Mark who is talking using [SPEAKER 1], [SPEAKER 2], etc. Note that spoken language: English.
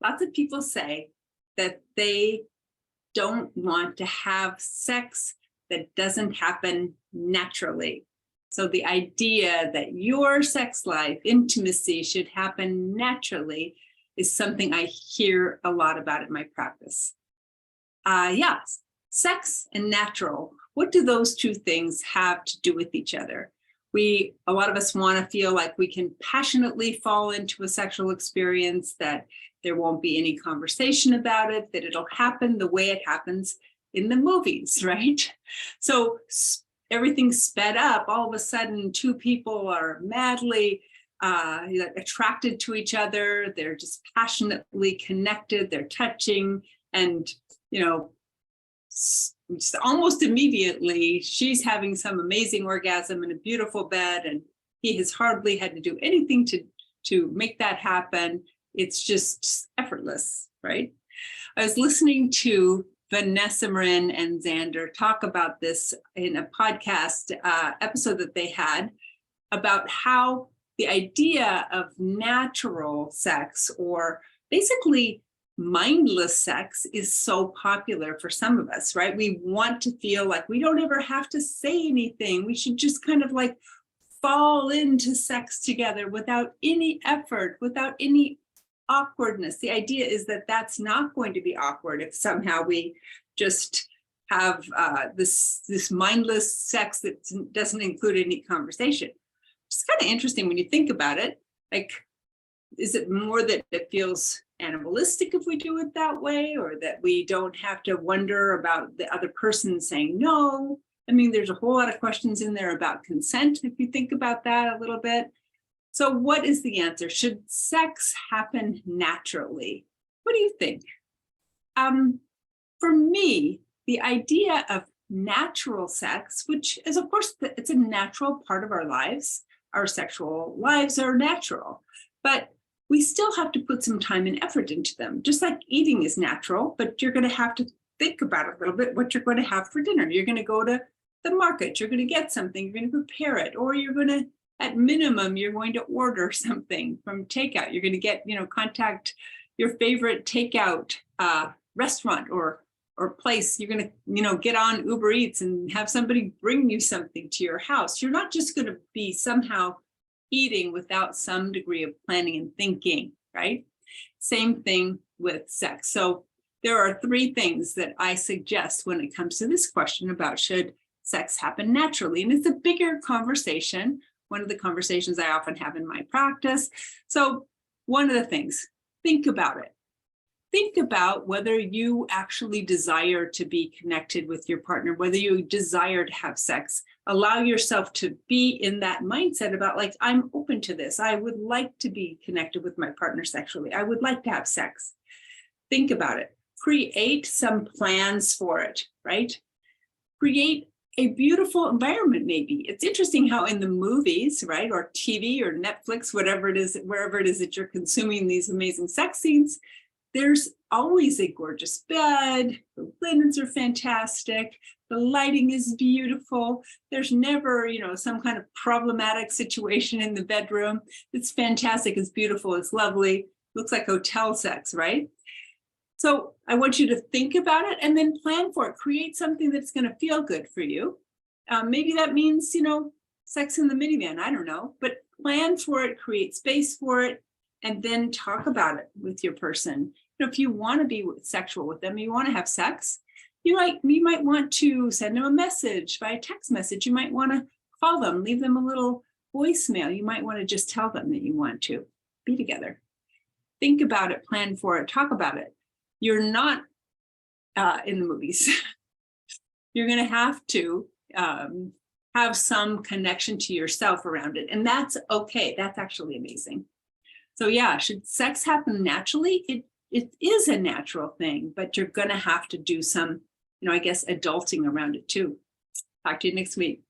[SPEAKER 1] lots of people say that they don't want to have sex that doesn't happen naturally. So the idea that your sex life, intimacy should happen naturally is something I hear a lot about in my practice. Yeah, sex and natural. What do those two things have to do with each other? A lot of us want to feel like we can passionately fall into a sexual experience, that there won't be any conversation about it, that it'll happen the way it happens in the movies, right? So everything's sped up. All of a sudden, two people are madly attracted to each other. They're just passionately connected. They're touching, and just almost immediately, she's having some amazing orgasm in a beautiful bed, and he has hardly had to do anything to make that happen. It's just effortless, right? I was listening to Vanessa Marin and Xander talk about this in a podcast episode that they had about how the idea of natural sex, or basically mindless sex, is so popular for some of us, right? We want to feel like we don't ever have to say anything. We should just kind of like fall into sex together without any effort, without any awkwardness. The idea is that that's not going to be awkward if somehow we just have this mindless sex that doesn't include any conversation. It's kind of interesting when you think about it. Like, is it more that it feels animalistic if we do it that way, or that we don't have to wonder about the other person saying no? I mean, there's a whole lot of questions in there about consent, if you think about that a little bit. So what is the answer? Should sex happen naturally? What do you think? For me, the idea of natural sex, which is, of course, it's a natural part of our lives. Our sexual lives are natural, but we still have to put some time and effort into them. Just like eating is natural, but you're going to have to think about it a little bit, what you're going to have for dinner. You're going to go to the market, you're going to get something, you're going to prepare it, or you're going to, at minimum, you're going to order something from takeout. You're going to get, contact your favorite takeout restaurant or place. You're going to, get on Uber Eats and have somebody bring you something to your house. You're not just going to be somehow eating without some degree of planning and thinking, right? Same thing with sex. So there are three things that I suggest when it comes to this question about should sex happen naturally. And it's a bigger conversation, one of the conversations I often have in my practice. So one of the things, think about it. Think about whether you actually desire to be connected with your partner, whether you desire to have sex. Allow yourself to be in that mindset about, like, I'm open to this. I would like to be connected with my partner sexually. I would like to have sex. Think about it. Create some plans for it, right? Create a beautiful environment, maybe. It's interesting how in the movies, right, or TV or Netflix, whatever it is, wherever it is that you're consuming these amazing sex scenes, there's always a gorgeous bed, the linens are fantastic, the lighting is beautiful. There's never, some kind of problematic situation in the bedroom. It's fantastic, it's beautiful, it's lovely, looks like hotel sex, right? So I want you to think about it and then plan for it. Create something that's going to feel good for you. Maybe that means, sex in the minivan, I don't know, but plan for it, create space for it, and then talk about it with your person. If you want to be sexual with them, you want to have sex, you might want to send them a message by text message. You might want to call them, leave them a little voicemail. You might want to just tell them that you want to be together. Think about it, plan for it, talk about it. You're not in the movies. You're going to have to have some connection to yourself around it. And that's okay. That's actually amazing. So yeah, should sex happen naturally? It is a natural thing, but you're going to have to do some, adulting around it too. Talk to you next week.